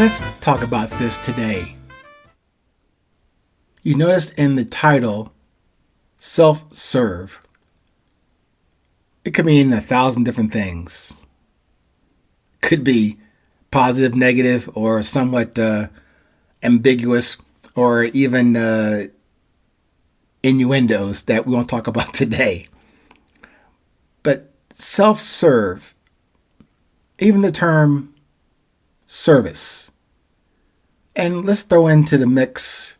Let's talk about this today. You noticed in the title, self-serve. It could mean 1,000 different things. Could be positive, negative, or somewhat ambiguous, or even innuendos that we won't talk about today. But self-serve, even the term service. And let's throw into the mix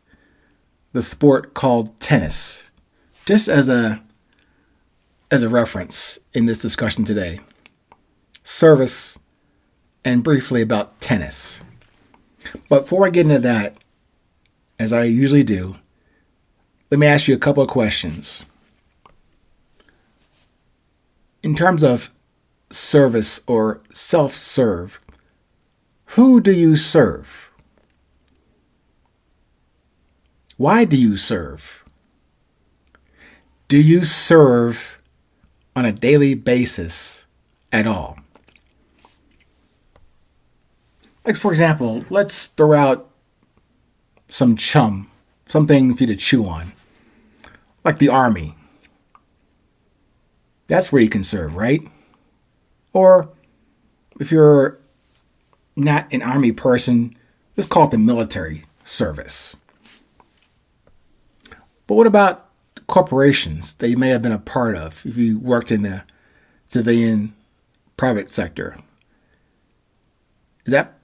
the sport called tennis, just as a reference in this discussion today. Service and briefly about tennis. But before I get into that, as I usually do, let me ask you a couple of questions. In terms of service or self-serve, who do you serve? Why do you serve? Do you serve on a daily basis at all? Like, for example, let's throw out some chum, something for you to chew on, like the Army. That's where you can serve, right? Or if you're not an Army person, let's call it the military service. But what about corporations that you may have been a part of if you worked in the civilian private sector? Is that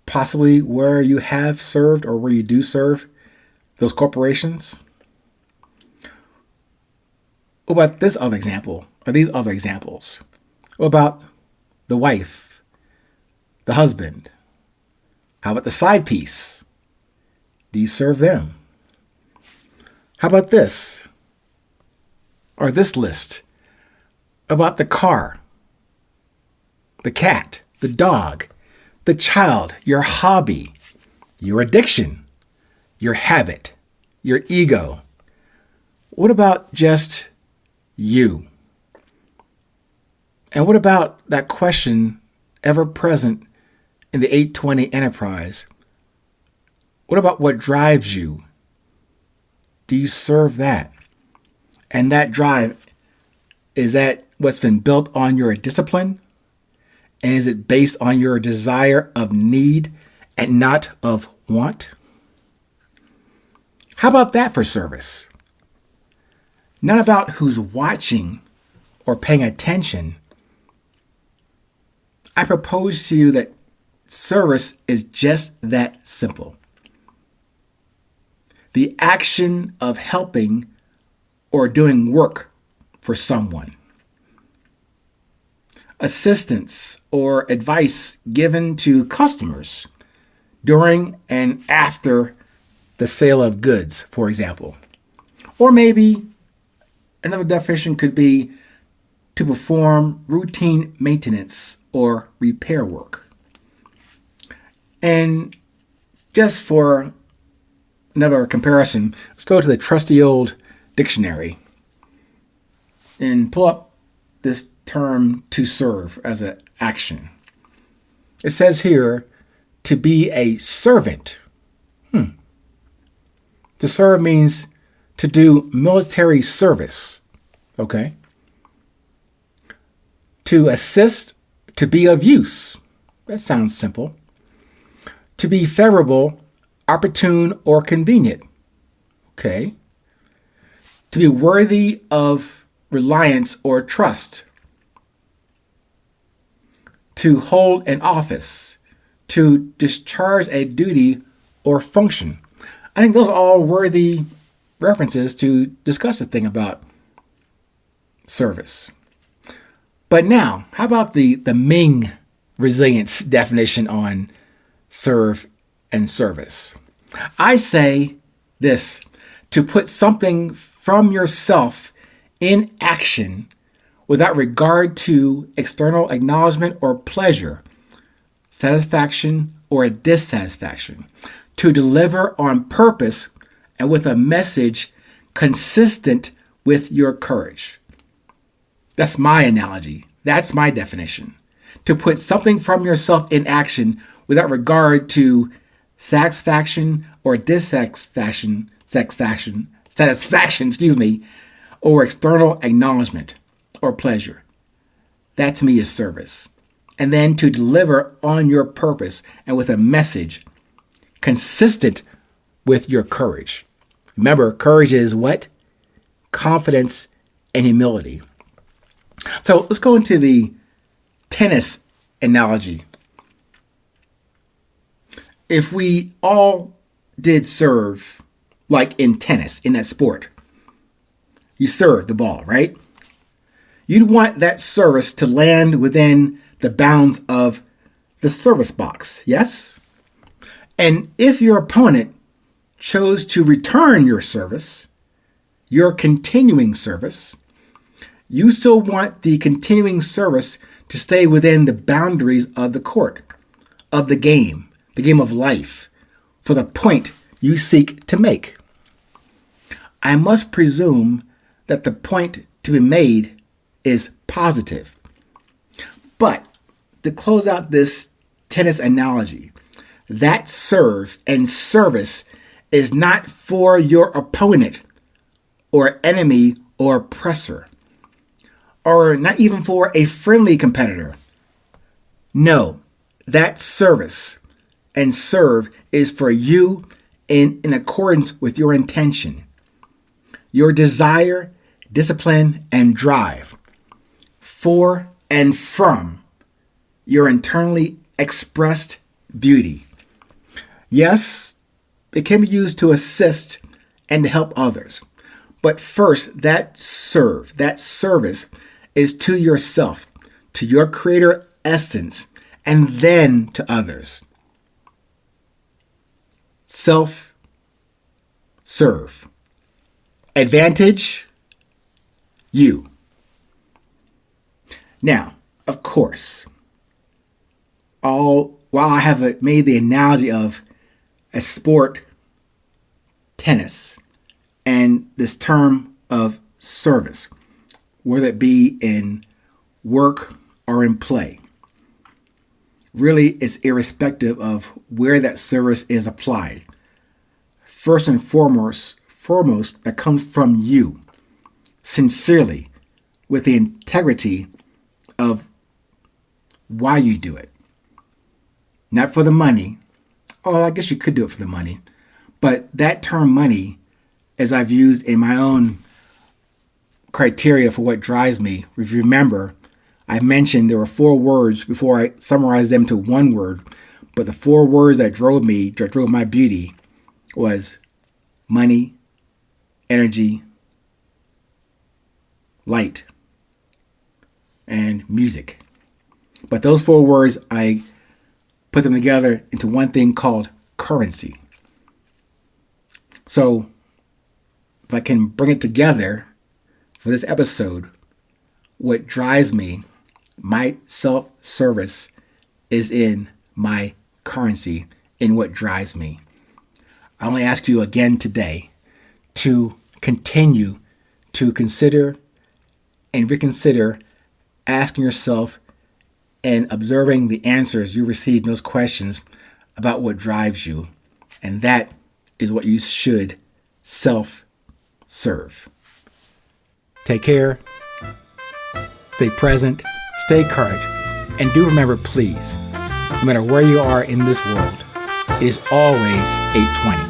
possibly where you have served or where you do serve those corporations? What about this other example or these other examples? What about the wife, the husband? How about the side piece? Do you serve them? How about this or this list about the car, the cat, the dog, the child, your hobby, your addiction, your habit, your ego? What about just you? And what about that question ever present in the 820 enterprise? What about what drives you? Do you serve that? And that drive, is that what's been built on your discipline? And is it based on your desire of need and not of want? How about that for service? Not about who's watching or paying attention. I propose to you that service is just that simple. The action of helping or doing work for someone. Assistance or advice given to customers during and after the sale of goods, for example. Or maybe another definition could be to perform routine maintenance or repair work. And just for another comparison, let's go to the trusty old dictionary and pull up this term to serve as an action. It says here, to be a servant. To serve means to do military service. Okay. To assist, to be of use. That sounds simple. To be favorable, opportune, or convenient. Okay. To be worthy of reliance or trust. To hold an office. To discharge a duty or function. I think those are all worthy references to discuss this thing about service. But now, how about the Ming resilience definition on serve and service? I say this: to put something from yourself in action without regard to external acknowledgement or pleasure, satisfaction or dissatisfaction, to deliver on purpose and with a message consistent with your courage. That's my analogy. That's my definition. To put something from yourself in action without regard to satisfaction or dissatisfaction, satisfaction, or external acknowledgement or pleasure. That to me is service. And then to deliver on your purpose and with a message consistent with your courage. Remember, courage is what? Confidence and humility. So let's go into the tennis analogy. If we all did serve, like in tennis, in that sport, you serve the ball, right? You'd want that service to land within the bounds of the service box, yes? And if your opponent chose to return your service, your continuing service, you still want the continuing service to stay within the boundaries of the court, of the game of life, for the point you seek to make. I must presume that the point to be made is positive. But to close out this tennis analogy, that serve and service is not for your opponent or enemy or oppressor, or not even for a friendly competitor. No, that service and serve is for you in accordance with your intention, your desire, discipline, and drive for and from your internally expressed beauty. Yes, it can be used to assist and to help others. But first, that service is to yourself, to your creator essence, and then to others. Self-serve. Advantage, you. Now, of course, while I have made the analogy of a sport, tennis, and this term of service, whether it be in work or in play, really it's irrespective of where that service is applied. First and foremost, that comes from you, sincerely, with the integrity of why you do it. Not for the money. Oh, I guess you could do it for the money. But that term money, as I've used in my own criteria for what drives me, if you remember, I mentioned there were 4 words before I summarized them to one word. But the 4 words that drove my beauty was money, energy, light, and music. But those 4 words, I put them together into one thing called currency. So if I can bring it together for this episode, what drives me, my self-service is in my currency, in what drives me. I only ask you again today to continue to consider and reconsider asking yourself and observing the answers you receive in those questions about what drives you. And that is what you should self-serve. Take care, stay present, stay current, and do remember, please, no matter where you are in this world, it is always 820.